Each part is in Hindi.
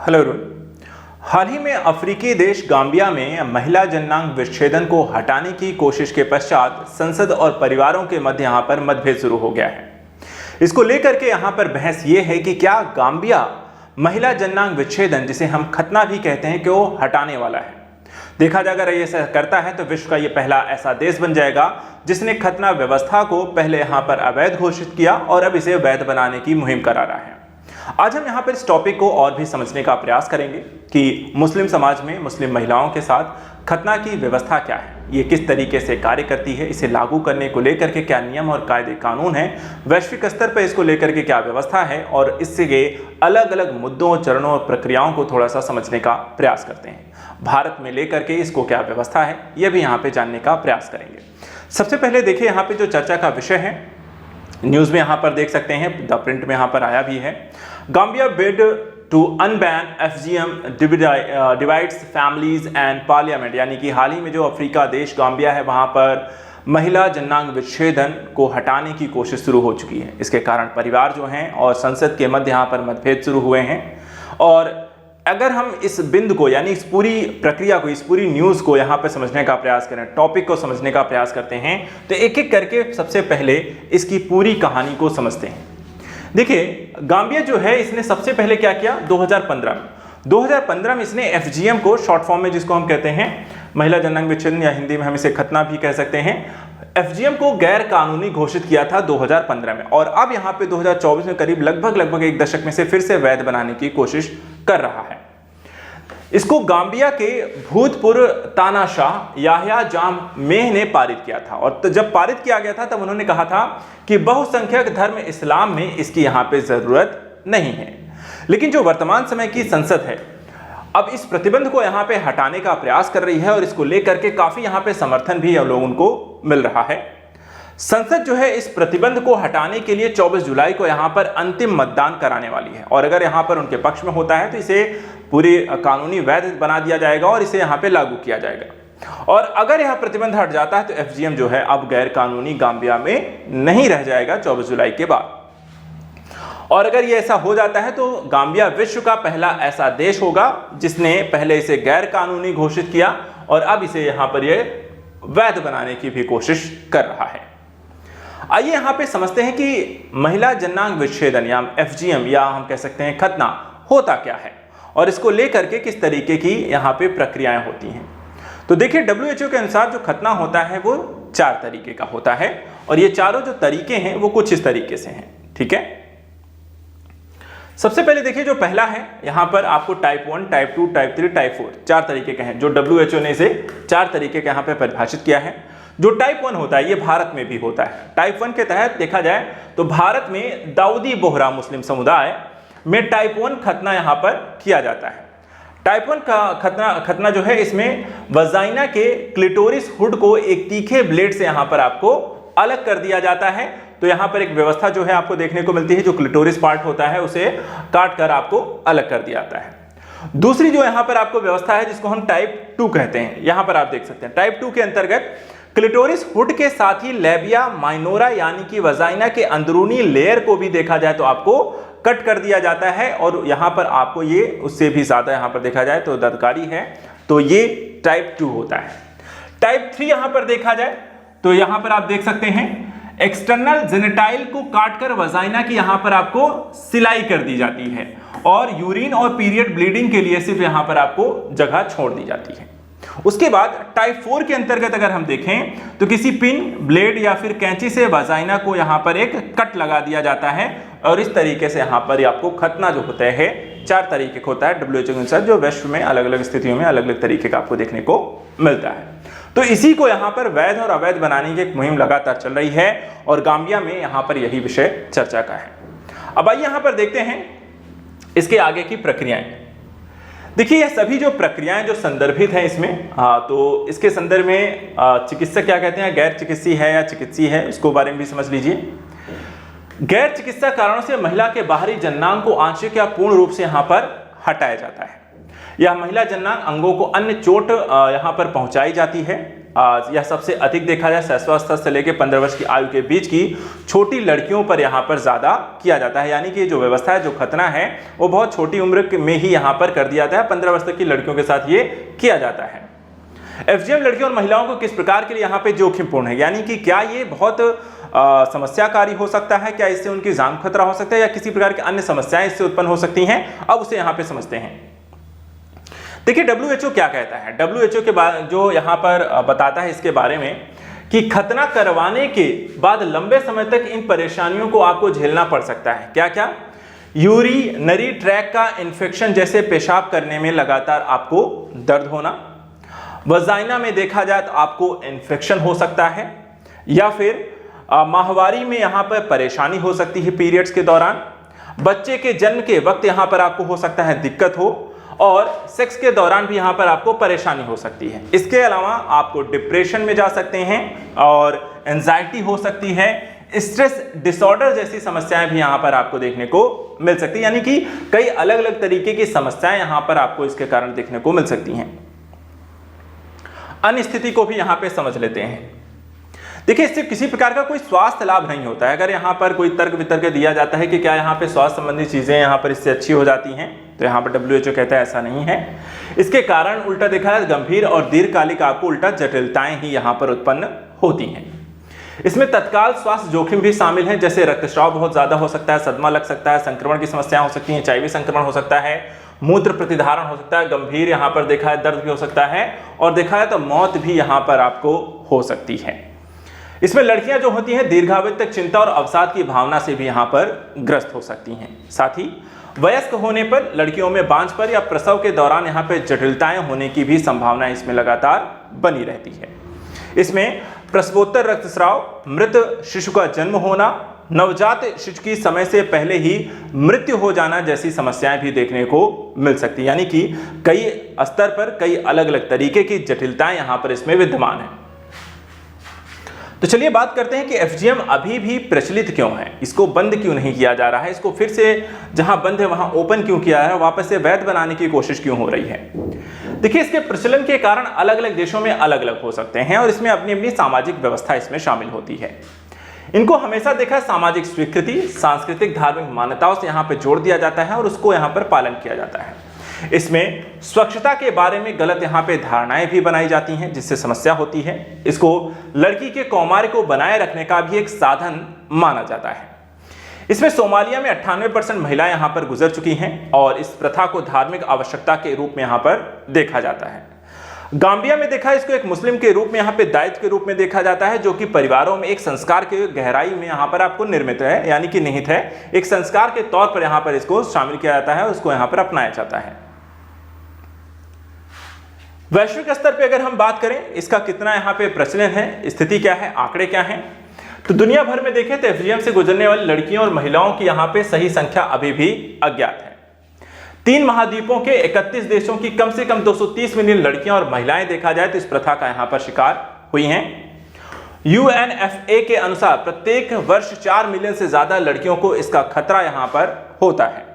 Hello everyone. हाल ही में अफ्रीकी देश गाम्बिया में महिला जननांग विच्छेदन को हटाने की कोशिश के पश्चात संसद और परिवारों के मध्य यहां पर मतभेद शुरू हो गया है। इसको लेकर के यहां पर बहस यह है कि क्या गाम्बिया महिला जननांग विच्छेदन, जिसे हम खतना भी कहते हैं, कि वो हटाने वाला है। देखा जाए अगर ये ऐसा करता है तो विश्व का ये पहला ऐसा देश बन जाएगा जिसने खतना व्यवस्था को पहले यहां पर अवैध घोषित किया और अब इसे वैध बनाने की मुहिम करा रहा है। आज हम यहाँ पर इस टॉपिक को और भी समझने का प्रयास करेंगे कि मुस्लिम समाज में मुस्लिम महिलाओं के साथ खतना की व्यवस्था क्या है, ये किस तरीके से कार्य करती है, इसे लागू करने को लेकर के क्या नियम और कायदे कानून हैं, वैश्विक स्तर पर इसको लेकर के क्या व्यवस्था है, और इससे अलग अलग मुद्दों, चरणों और प्रक्रियाओं को थोड़ा सा समझने का प्रयास करते हैं। भारत में लेकर के इसको क्या व्यवस्था है, ये भी यहाँ पे जानने का प्रयास करेंगे। सबसे पहले देखिए यहाँ पे जो चर्चा का विषय है, न्यूज़ में यहाँ पर देख सकते हैं, द प्रिंट में यहाँ पर आया भी है। Gambia bid to unban FGM divides families and parliament, यानी कि हाल ही में जो अफ्रीका देश गाम्बिया है वहाँ पर महिला जननांग विच्छेदन को हटाने की कोशिश शुरू हो चुकी है। इसके कारण परिवार जो हैं और संसद के मध्य यहाँ पर मतभेद शुरू हुए हैं। और अगर हम इस बिंदु को, यानी इस पूरी प्रक्रिया को, इस पूरी न्यूज़ को यहाँ पे समझने का प्रयास करें, टॉपिक को समझने का प्रयास करते हैं, तो एक एक करके सबसे पहले इसकी पूरी कहानी को समझते हैं। देखिए, गाम्बिया जो है इसने सबसे पहले क्या किया, 2015 में इसने FGM को, शॉर्ट फॉर्म में जिसको हम कहते हैं महिला जननांग विच्छेदन, या हिंदी में हम इसे खतना भी कह सकते हैं, FGM को गैर कानूनी घोषित किया था 2015 में। और अब यहाँ पे 2024 में करीब लगभग एक दशक में से फिर से वैध बनाने की कोशिश कर रहा है। इसको गाम्बिया के भूतपूर्व तानाशाह याह्या जामेह ने पारित किया था, और जब पारित किया गया था तब उन्होंने कहा था कि बहुसंख्यक धर्म इस्लाम में इसकी यहाँ पे जरूरत नहीं है। लेकिन जो वर्तमान समय की संसद है अब इस प्रतिबंध को यहाँ पे हटाने का प्रयास कर रही है, और इसको लेकर के काफी यहाँ पे समर्थन भी लोगों को मिल रहा है। संसद जो है इस प्रतिबंध को हटाने के लिए 24 जुलाई को यहाँ पर अंतिम मतदान कराने वाली है, और अगर यहाँ पर उनके पक्ष में होता है तो इसे पूरी कानूनी वैध बना दिया जाएगा और इसे यहाँ पे लागू किया जाएगा। और अगर यह प्रतिबंध हट जाता है तो FGM जो है अब गैर कानूनी गाम्बिया में नहीं रह जाएगा 24 जुलाई के बाद। और अगर ये ऐसा हो जाता है तो गाम्बिया विश्व का पहला ऐसा देश होगा जिसने पहले इसे गैर कानूनी घोषित किया और अब इसे यहाँ पर ये वैध बनाने की भी कोशिश कर रहा है। आइए यहाँ पे समझते हैं कि महिला जननांग विच्छेदन या FGM, या हम कह सकते हैं खतना, होता क्या है और इसको लेकर के किस तरीके की यहाँ पे प्रक्रियाएं होती हैं। तो देखिए, WHO के अनुसार जो खतना होता है वो 4 तरीके का होता है, और ये चारों जो तरीके हैं वो कुछ इस तरीके से हैं। ठीक है, सबसे पहले देखिए, जो पहला है यहाँ पर आपको टाइप 1, टाइप 2, टाइप 3, टाइप 4, 4 तरीके के हैं। जो WHO ने इसे 4 तरीके के यहाँ पे परिभाषित किया है। जो टाइप 1 होता है ये भारत में भी होता है। टाइप 1 के तहत देखा जाए तो भारत में दाऊदी बोहरा मुस्लिम समुदाय में टाइप 1 खतना यहाँ पर किया जाता है। टाइप 1 का खतना जो है, इसमें वजाइना के क्लिटोरिस हुड को एक तीखे ब्लेड से यहाँ पर आपको अलग कर दिया जाता है। तो यहाँ पर एक व्यवस्था जो है आपको देखने को मिलती है, जो क्लिटोरिस पार्ट होता है उसे काट कर आपको अलग कर दिया जाता है। दूसरी जो यहाँ पर आपको व्यवस्था है जिसको हम टाइप 2 कहते हैं, यहाँ पर आप देख सकते हैं टाइप 2 के अंतर्गत क्लिटोरिस हुड के साथ ही लेबिया माइनोरा यानी कि वजाइना के अंदरूनी लेयर को भी देखा जाए तो आपको कट कर दिया जाता है, और यहाँ पर आपको ये उससे भी ज्यादा यहाँ पर देखा जाए तो दर्दकारी है, तो ये टाइप 2 होता है। टाइप 3 यहाँ पर देखा जाए तो यहाँ पर आप देख सकते हैं एक्सटर्नल जेनिटाइल को काटकर वजाइना की यहाँ पर आपको सिलाई कर दी जाती है, और यूरिन और पीरियड ब्लीडिंग के लिए सिर्फ यहाँ पर आपको जगह छोड़ दी जाती है। उसके बाद टाइप 4 के अंतर्गत अगर हम देखें तो किसी पिन, ब्लेड या फिर कैंची से वजाइना को यहाँ पर एक कट लगा दिया जाता है, और इस तरीके से यहाँ पर आपको खतना जो होता है 4 तरीके का होता है WHO के अनुसार, जो विश्व में अलग अलग स्थितियों में अलग अलग तरीके का आपको देखने को मिलता है। तो इसी को यहाँ पर वैध और अवैध बनाने की एक मुहिम लगातार चल रही है, और गाम्बिया में यहाँ पर यही विषय चर्चा का है। अब आइए यहाँ पर देखते हैं इसके आगे की प्रक्रियाएं। देखिए, ये सभी जो प्रक्रियाएं जो संदर्भित हैं इसमें, तो इसके संदर्भ में चिकित्सक क्या कहते हैं, गैर चिकित्सीय है या चिकित्सीय है, इसको बारे में भी समझ लीजिए। गैर चिकित्सा कारणों से महिला के बाहरी जननांग को आंशिक या पूर्ण रूप से यहाँ पर हटाया जाता है। यह महिला जननांग अंगों को अन्य चोट यहाँ पर पहुंचाई जाती है, यह सबसे अधिक देखा जाए 6वां स्तर से लेकर 15 वर्ष की आयु के बीच की छोटी लड़कियों पर यहाँ पर ज़्यादा किया जाता है। यानी कि जो व्यवस्था है, जो खतना है, वो बहुत छोटी उम्र में ही यहाँ पर कर दिया जाता है। 15 वर्ष तक की लड़कियों के साथ ये किया जाता है। FGM लड़कियों और महिलाओं को किस प्रकार के लिए यहाँ पे जोखिमपूर्ण है, यानी कि क्या ये बहुत समस्याकारी हो सकता है, क्या इससे उनकी जान को खतरा हो सकता है, या किसी प्रकार की अन्य समस्याएं इससे उत्पन्न हो सकती हैं, अब उसे यहाँ पे समझते हैं। देखिए WHO क्या कहता है। WHO के बाद जो यहाँ पर बताता है इसके बारे में कि खतना करवाने के बाद लंबे समय तक इन परेशानियों को आपको झेलना पड़ सकता है। क्या क्या? यूरिनरी ट्रैक का इन्फेक्शन, जैसे पेशाब करने में लगातार आपको दर्द होना, वजाइना में देखा जाए तो आपको इन्फेक्शन हो सकता है, या फिर माहवारी में यहाँ पर परेशानी हो सकती है पीरियड्स के दौरान, बच्चे के जन्म के वक्त यहाँ पर आपको हो सकता है दिक्कत हो, और सेक्स के दौरान भी यहाँ पर आपको परेशानी हो सकती है। इसके अलावा आपको डिप्रेशन में जा सकते हैं और एंजाइटी हो सकती है, स्ट्रेस डिसऑर्डर जैसी समस्याएं भी यहाँ पर आपको देखने को मिल सकती है। यानी कि कई अलग अलग तरीके की समस्याएं यहाँ पर आपको इसके कारण देखने को मिल सकती हैं। अन्य स्थिति को भी यहाँ पे समझ लेते हैं। देखिए, इससे किसी प्रकार का कोई स्वास्थ्य लाभ नहीं होता है। अगर यहाँ पर कोई तर्क वितर्क दिया जाता है कि क्या यहाँ पे स्वास्थ्य संबंधी चीजें यहाँ पर इससे अच्छी हो जाती हैं, तो यहाँ पर WHO कहता है ऐसा नहीं है। इसके कारण उल्टा देखा जाए गंभीर और दीर्घकालिक आपको उल्टा जटिलताएं ही यहाँ पर उत्पन्न होती हैं। इसमें तत्काल स्वास्थ्य जोखिम भी शामिल है, जैसे रक्तस्राव बहुत ज्यादा हो सकता है, सदमा लग सकता है, संक्रमण की समस्याएं हो सकती हैं, HIV संक्रमण हो सकता है, मूत्र प्रतिधारण हो सकता है, गंभीर यहाँ पर देखा है दर्द भी हो सकता है, और देखा है तो मौत भी यहाँ पर आपको हो सकती है। इसमें लड़कियां जो होती हैं दीर्घावधि तक चिंता और अवसाद की भावना से भी यहाँ पर ग्रस्त हो सकती हैं। साथ ही वयस्क होने पर लड़कियों में बांझपन या प्रसव के दौरान यहाँ पे जटिलताएं होने की भी संभावना इसमें लगातार बनी रहती है। इसमें प्रसवोत्तर रक्तस्राव, मृत शिशु का जन्म होना, नवजात शिशु की समय से पहले ही मृत्यु हो जाना जैसी समस्याएं भी देखने को मिल सकती है। यानी कि कई स्तर पर कई अलग अलग तरीके की जटिलताएं यहाँ पर इसमें विद्यमान है। तो चलिए बात करते हैं कि FGM अभी भी प्रचलित क्यों है, इसको बंद क्यों नहीं किया जा रहा है, इसको फिर से जहां बंद है वहां ओपन क्यों किया है, वापस से वैध बनाने की कोशिश क्यों हो रही है। देखिए, इसके प्रचलन के कारण अलग अलग देशों में अलग अलग हो सकते हैं और इसमें अपनी अपनी सामाजिक व्यवस्था इसमें शामिल होती है। इनको हमेशा देखा सामाजिक स्वीकृति, सांस्कृतिक धार्मिक मान्यताओं से यहाँ पे जोड़ दिया जाता है और उसको यहाँ पर पालन किया जाता है। इसमें स्वच्छता के बारे में गलत यहाँ पे धारणाएं भी बनाई जाती हैं, जिससे समस्या होती है। इसको लड़की के कौमार्य को बनाए रखने का भी एक साधन माना जाता है। इसमें सोमालिया में 98% महिलाएं यहाँ पर गुजर चुकी हैं और इस प्रथा को धार्मिक आवश्यकता के रूप में यहाँ पर देखा जाता है। गाम्बिया में देखा इसको एक मुस्लिम के रूप में यहाँ पे दायित्व के रूप में देखा जाता है, जो कि परिवारों में एक संस्कार के गहराई में यहाँ पर आपको निर्मित है, यानी कि निहित है। एक संस्कार के तौर पर यहाँ पर इसको शामिल किया जाता है और उसको यहाँ पर अपनाया जाता है। वैश्विक स्तर पे अगर हम बात करें इसका कितना यहाँ पे प्रचलन है, स्थिति क्या है, आंकड़े क्या हैं, तो दुनिया भर में देखें तो FGM से गुजरने वाली लड़कियों और महिलाओं की यहाँ पे सही संख्या अभी भी अज्ञात है। 3 महाद्वीपों के 31 देशों की कम से कम 230 मिलियन लड़कियां और महिलाएं देखा जाए तो इस प्रथा का यहाँ पर शिकार हुई हैं। UNFA के अनुसार प्रत्येक वर्ष 4 मिलियन से ज्यादा लड़कियों को इसका खतरा यहाँ पर होता है।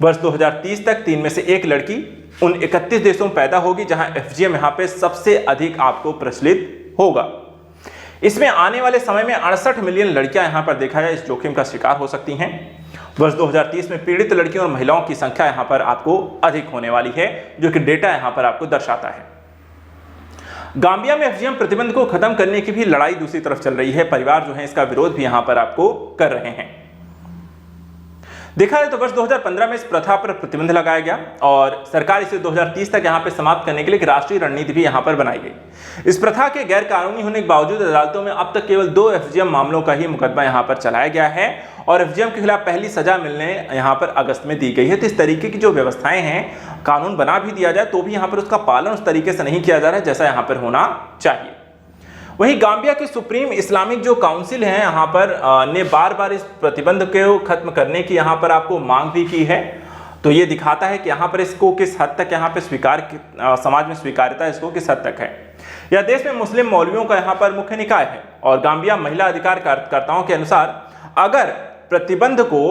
वर्ष 2030 तक 3 में से 1 लड़की उन 31 देशों में पैदा होगी जहां FGM यहाँ पे सबसे अधिक आपको प्रचलित होगा। इसमें आने वाले समय में 68 मिलियन लड़कियां यहाँ पर देखा जाए इस जोखिम का शिकार हो सकती हैं। वर्ष 2030 में पीड़ित लड़कियों और महिलाओं की संख्या यहाँ पर आपको अधिक होने वाली है, जो कि डेटा यहाँ पर आपको दर्शाता है। गाम्बिया में FGM प्रतिबंध को खत्म करने की भी लड़ाई दूसरी तरफ चल रही है। परिवार जो है इसका विरोध भी यहाँ पर आपको कर रहे हैं। देखा जाए तो वर्ष 2015 में इस प्रथा पर प्रतिबंध लगाया गया और सरकार इसे 2030 तक यहाँ पे समाप्त करने के लिए एक राष्ट्रीय रणनीति भी यहाँ पर बनाई गई। इस प्रथा के गैर कानूनी होने के बावजूद अदालतों में अब तक केवल 2 FGM मामलों का ही मुकदमा यहाँ पर चलाया गया है और FGM के खिलाफ पहली सजा मिलने यहाँ पर अगस्त में दी गई है। तो इस तरीके की जो व्यवस्थाएं हैं, कानून बना भी दिया जाए तो भी यहाँ पर उसका पालन उस तरीके से नहीं किया जा रहा है जैसा यहाँ पर होना चाहिए। वहीं गाम्बिया की सुप्रीम इस्लामिक जो काउंसिल है यहाँ पर ने बार बार इस प्रतिबंध को खत्म करने की यहाँ पर आपको मांग भी की है। तो ये दिखाता है कि यहाँ पर इसको किस हद तक यहाँ पे समाज में स्वीकार्यता इसको किस हद तक है। यह देश में मुस्लिम मौलवियों का यहाँ पर मुख्य निकाय है और गाम्बिया महिला अधिकार कार्यकर्ताओं के अनुसार अगर प्रतिबंध को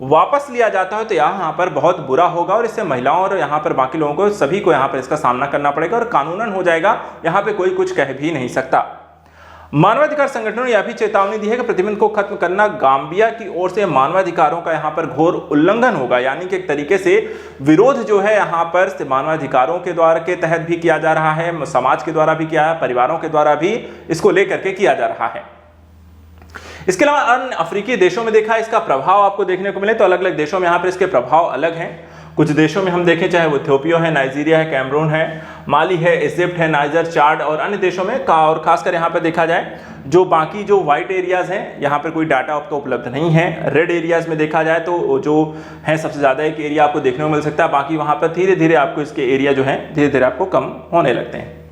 वापस लिया जाता है तो यहाँ पर बहुत बुरा होगा और इससे महिलाओं और यहाँ पर बाकी लोगों को सभी को यहाँ पर इसका सामना करना पड़ेगा और कानूनन हो जाएगा, यहाँ पे कोई कुछ कह भी नहीं सकता। मानवाधिकार संगठनों ने यह भी चेतावनी दी है कि प्रतिबंध को खत्म करना गांबिया की ओर से मानवाधिकारों का यहाँ पर घोर उल्लंघन होगा, यानी कि एक तरीके से विरोध जो है यहाँ पर मानवाधिकारों के द्वारा के तहत भी किया जा रहा है, समाज के द्वारा भी किया है, परिवारों के द्वारा भी इसको लेकर के किया जा रहा है। इसके अलावा अन्य अफ्रीकी देशों में देखा इसका प्रभाव आपको देखने को मिले तो अलग अलग देशों में यहाँ पर इसके प्रभाव अलग हैं। कुछ देशों में हम देखें चाहे वो इथियोपिया है, नाइजीरिया है, कैमरून है, माली है, इजिप्ट है, नाइजर, चाड और अन्य देशों में और खासकर यहाँ पर देखा जाए जो बाकी जो व्हाइट एरियाज हैं यहाँ पर कोई डाटा आपको उपलब्ध नहीं है। रेड एरियाज में देखा जाए तो जो है सबसे ज़्यादा एक एरिया आपको देखने को मिल सकता है, बाकी वहाँ पर धीरे धीरे आपको इसके एरिया जो है धीरे धीरे आपको कम होने लगते हैं।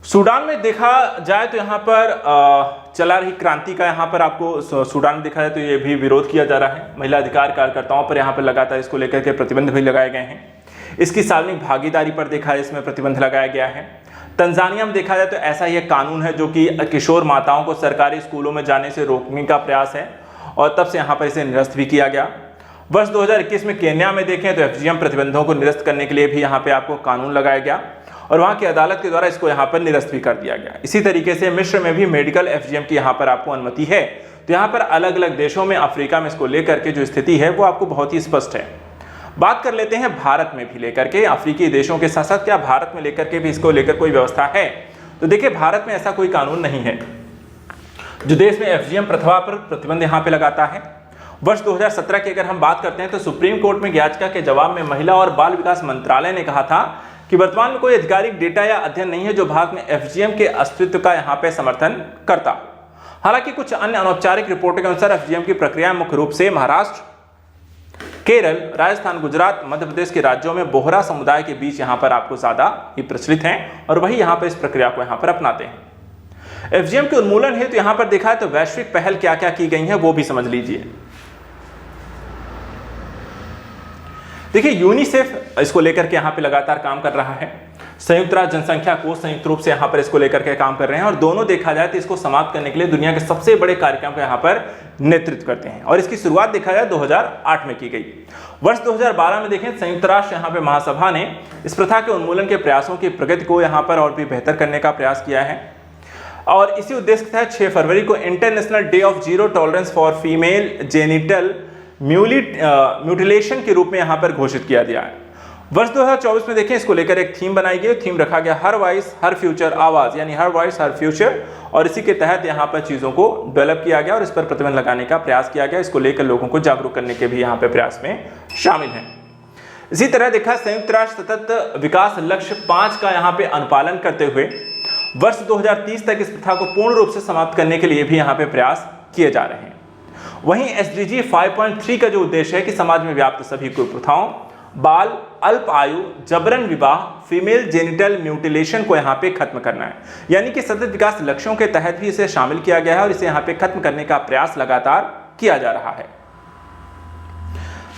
सूडान में देखा जाए तो यहाँ पर चला रही क्रांति का यहाँ पर आपको सूडान में देखा जाए तो ये भी विरोध किया जा रहा है। महिला अधिकार कार्यकर्ताओं पर यहाँ पर लगातार इसको लेकर के प्रतिबंध भी लगाए गए हैं। इसकी सार्वजनिक भागीदारी पर देखा है इसमें प्रतिबंध लगाया गया है। तंजानिया में देखा जाए तो ऐसा ही एक कानून है जो कि किशोर माताओं को सरकारी स्कूलों में जाने से रोकने का प्रयास है और तब से यहाँ पर इसे निरस्त भी किया गया। वर्ष 2021 में केन्या में देखें तो FGM प्रतिबंधों को निरस्त करने के लिए भी यहाँ पे आपको कानून लगाया गया और वहाँ की अदालत के द्वारा इसको यहाँ पर निरस्त भी कर दिया गया। इसी तरीके से मिस्र में भी मेडिकल FGM की यहाँ पर आपको अनुमति है। तो यहाँ पर अलग अलग देशों में अफ्रीका में इसको लेकर के जो स्थिति है वो आपको बहुत ही स्पष्ट है। बात कर लेते हैं भारत में भी लेकर के, अफ्रीकी देशों के साथ साथ क्या भारत में लेकर के भी इसको लेकर कोई व्यवस्था है? तो देखिए भारत में ऐसा कोई कानून नहीं है जो देश में FGM प्रथा पर प्रतिबंध यहाँ पे लगाता है। वर्ष 2017 की अगर हम बात करते हैं तो सुप्रीम कोर्ट में याचिका के जवाब में महिला और बाल विकास मंत्रालय ने कहा था कि वर्तमान में कोई आधिकारिक डेटा या अध्ययन नहीं है जो भारत में FGM के अस्तित्व का यहाँ पे समर्थन करता। हालांकि कुछ अन्य अनौपचारिक रिपोर्टों के अनुसार FGM की प्रक्रिया मुख्य रूप से महाराष्ट्र, केरल, राजस्थान, गुजरात, मध्य प्रदेश के राज्यों में बोहरा समुदाय के बीच यहाँ पर आपको ज्यादा ही प्रचलित हैं और वही यहाँ पर इस प्रक्रिया को यहाँ पर अपनाते हैं। FGM के उन्मूलन हेतु यहाँ पर देखा है तो वैश्विक पहल क्या क्या की गई है वो भी समझ लीजिए। देखिए यूनिसेफ इसको लेकर के यहाँ पे लगातार काम कर रहा है। संयुक्त राष्ट्र जनसंख्या कोष संयुक्त रूप से यहाँ पर इसको लेकर के काम कर रहे हैं और दोनों देखा जाए तो इसको समाप्त करने के लिए दुनिया के सबसे बड़े कार्यक्रम का यहाँ पर नेतृत्व करते हैं और इसकी शुरुआत देखा जाए 2008 में की गई। वर्ष 2012 में देखें संयुक्त राष्ट्र यहाँ पे महासभा ने इस प्रथा के उन्मूलन के प्रयासों की प्रगति को यहाँ पर और भी बेहतर करने का प्रयास किया है और इसी उद्देश्य के तहत 6 फरवरी को international day of zero tolerance for female genital mutilation के रूप में यहाँ पर घोषित किया गया है। वर्ष 2024 में देखें इसको लेकर एक थीम बनाई गई, थीम रखा गया हर वॉइस हर फ्यूचर आवाज, यानी हर वॉइस हर फ्यूचर और इसी के तहत यहाँ पर चीजों को डेवलप किया गया और इस पर प्रतिबंध लगाने का प्रयास किया गया। इसको लेकर लोगों को जागरूक करने के भी यहाँ पे प्रयास में शामिल हैं। इसी तरह देखा संयुक्त राष्ट्र सतत विकास लक्ष्य 5 का यहाँ पे अनुपालन करते हुए वर्ष 2030 तक इस प्रथा को पूर्ण रूप से समाप्त करने के लिए भी यहाँ पे प्रयास किए जा रहे हैं। वहीं SDG 5.3 का जो उद्देश्य है कि समाज में व्याप्त सभी कुप्रथाओं, बाल, अल्प आयु, जबरन विवाह, फीमेल जेनिटल म्यूटिलेशन को यहाँ पे खत्म करना है, यानी कि सतत विकास लक्ष्यों के तहत भी इसे शामिल किया गया है और इसे यहाँ पे खत्म करने का प्रयास लगातार किया जा रहा है।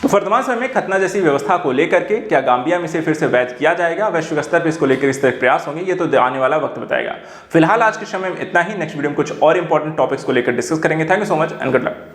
तो वर्तमान समय में खतना जैसी व्यवस्था को लेकर के क्या गांबिया में इसे फिर से वैध किया जाएगा, वैश्विक स्तर पर इसको लेकर इस तरह प्रयास होंगे, ये तो आने वाला वक्त बताएगा। फिलहाल आज के समय में इतना ही। नेक्स्ट वीडियो में कुछ और इंपॉर्टेंट टॉपिक्स को लेकर डिस्कस करेंगे। Thank you so much and good luck.